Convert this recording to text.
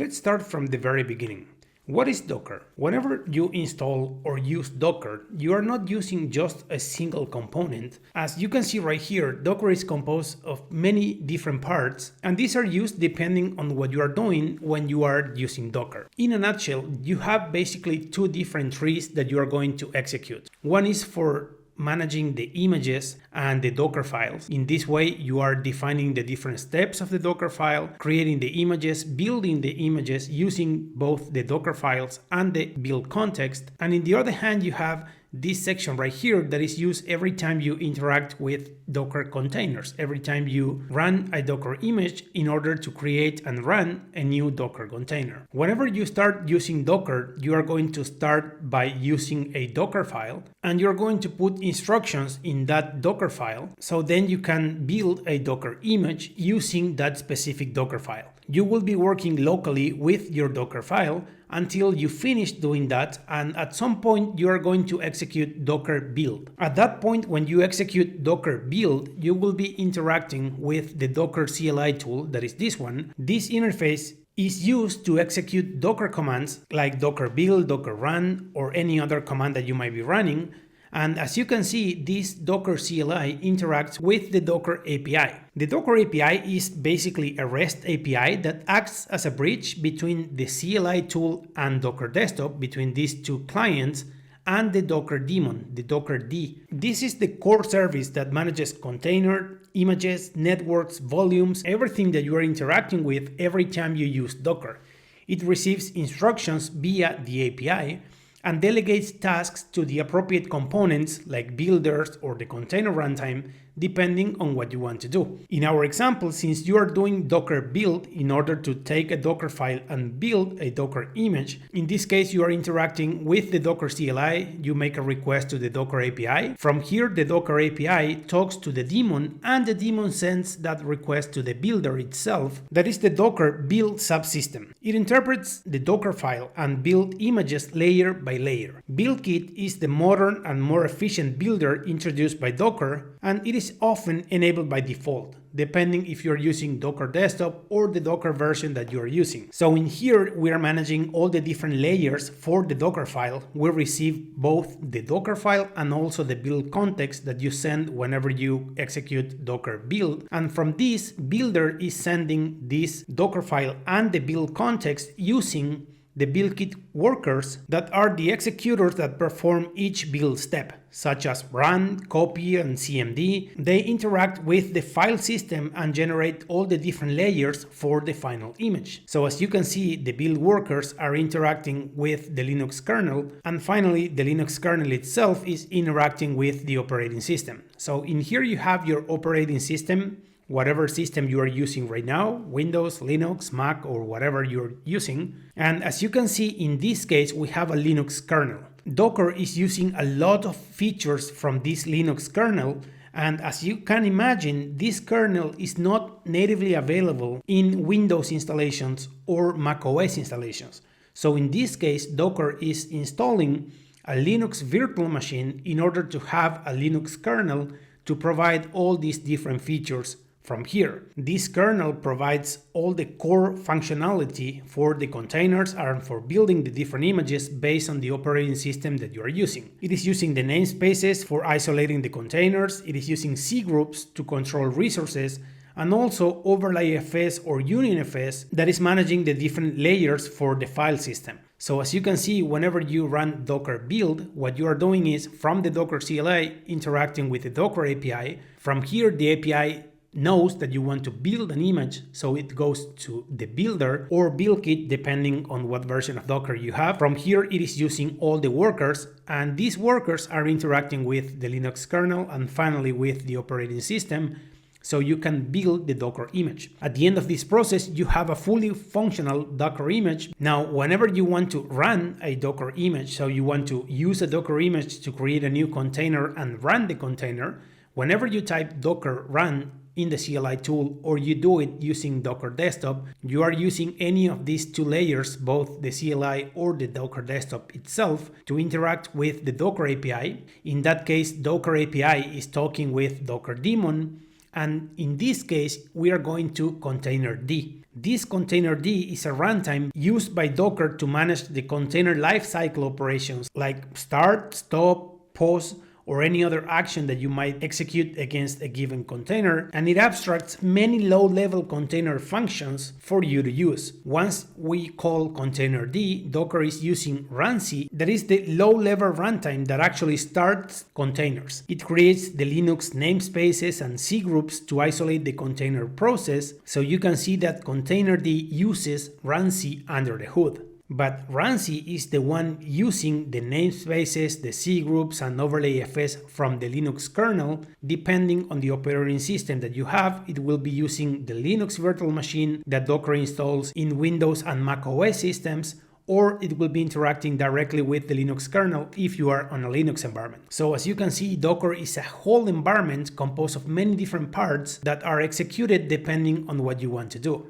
Let's start from the very beginning. What is Docker? Whenever you install or use Docker, you are not using just a single component. As you can see right here, Docker is composed of many different parts, and these are used depending on what you are doing when you are using Docker. In a nutshell, you have basically two different trees that you are going to execute. One is for managing the images and the Docker files. In this way, you are defining the different steps of the Docker file, creating the images, building the images using both the Docker files and the build context. And in the other hand, you have this section right here that is used every time you interact with Docker containers, every time you run a Docker image in order to create and run a new Docker container. Whenever you start using Docker, you are going to start by using a Docker file, and you're going to put instructions in that Docker file, so then you can build a Docker image using that specific Docker file. You will be working locally with your Docker file until you finish doing that, and at some point you are going to execute Docker build. At that point, when you execute Docker build, you will be interacting with the Docker CLI tool, that is this one. This interface is used to execute Docker commands like docker build, docker run, or any other command that you might be running. And as you can see, this Docker CLI interacts with the Docker API. The Docker API is basically a REST API that acts as a bridge between the CLI tool and Docker Desktop, between these two clients, and the Docker daemon, the dockerd. This is the core service that manages container, images, networks, volumes, everything that you are interacting with every time you use Docker. It receives instructions via the API and delegates tasks to the appropriate components like builders or the container runtime, depending on what you want to do. In our example, since you are doing Docker build in order to take a Docker file and build a Docker image, in this case you are interacting with the Docker CLI, you make a request to the Docker API. From here, the Docker API talks to the daemon, and the daemon sends that request to the builder itself, that is the Docker build subsystem. It interprets the Docker file and build images layer by layer. BuildKit is the modern and more efficient builder introduced by Docker, and it is often enabled by default, depending if you're using Docker Desktop or the Docker version that you're using. So in here, we are managing all the different layers for the Docker file. We receive both the Docker file and also the build context that you send whenever you execute Docker build. And from this, builder is sending this Docker file and the build context using the BuildKit workers that are the executors that perform each build step, such as run, copy, and cmd. They interact with the file system and generate all the different layers for the final image. So as you can see, the build workers are interacting with the Linux kernel, and finally the Linux kernel itself is interacting with the operating system. So in here you have your operating system, whatever system you are using right now, Windows, Linux, Mac, or whatever you're using. And as you can see, in this case, we have a Linux kernel. Docker is using a lot of features from this Linux kernel, and as you can imagine, this kernel is not natively available in Windows installations or macOS installations. So in this case, Docker is installing a Linux virtual machine in order to have a Linux kernel to provide all these different features from here. This kernel provides all the core functionality for the containers and for building the different images based on the operating system that you are using. It is using the namespaces for isolating the containers, it is using cgroups to control resources, and also OverlayFS or UnionFS that is managing the different layers for the file system. So as you can see, whenever you run Docker build, what you are doing is from the Docker CLI interacting with the Docker API. From here, the API knows that you want to build an image, so it goes to the builder or BuildKit depending on what version of Docker you have. From here, it is using all the workers, and these workers are interacting with the Linux kernel and finally with the operating system, so you can build the Docker image. At the end of this process, you have a fully functional Docker image. Now, whenever you want to run a Docker image, so you want to use a Docker image to create a new container and run the container, whenever you type docker run in the CLI tool, or you do it using Docker Desktop, you are using any of these two layers, both the CLI or the Docker Desktop itself, to interact with the Docker API. In that case, Docker API is talking with Docker daemon, and in this case, we are going to containerd. This containerd is a runtime used by Docker to manage the container lifecycle operations like start, stop, pause, or any other action that you might execute against a given container, and it abstracts many low-level container functions for you to use. Once we call containerd, Docker is using runc, that is the low-level runtime that actually starts containers. It creates the Linux namespaces and cgroups to isolate the container process, so you can see that containerd uses runc under the hood. But runc is the one using the namespaces, the cgroups, and OverlayFS from the Linux kernel. Depending on the operating system that you have, it will be using the Linux virtual machine that Docker installs in Windows and macOS systems, or it will be interacting directly with the Linux kernel if you are on a Linux environment. So as you can see, Docker is a whole environment composed of many different parts that are executed depending on what you want to do.